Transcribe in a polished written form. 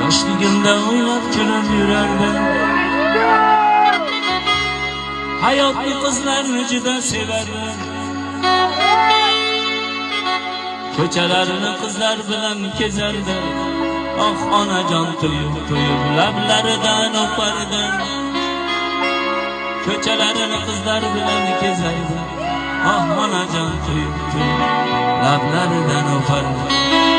Yoshligimda o'ynab kulib yurardim. Hayotni qizlarni juda sevardim. Ko'chalarini qizlar bilan kezardim. Oh onajon to'yib to'yib lablaridan o'pardim. Ko'chalarini qizlar bilan kezardim. Oh onajon to'yib to'yib lablaridan o'pardim.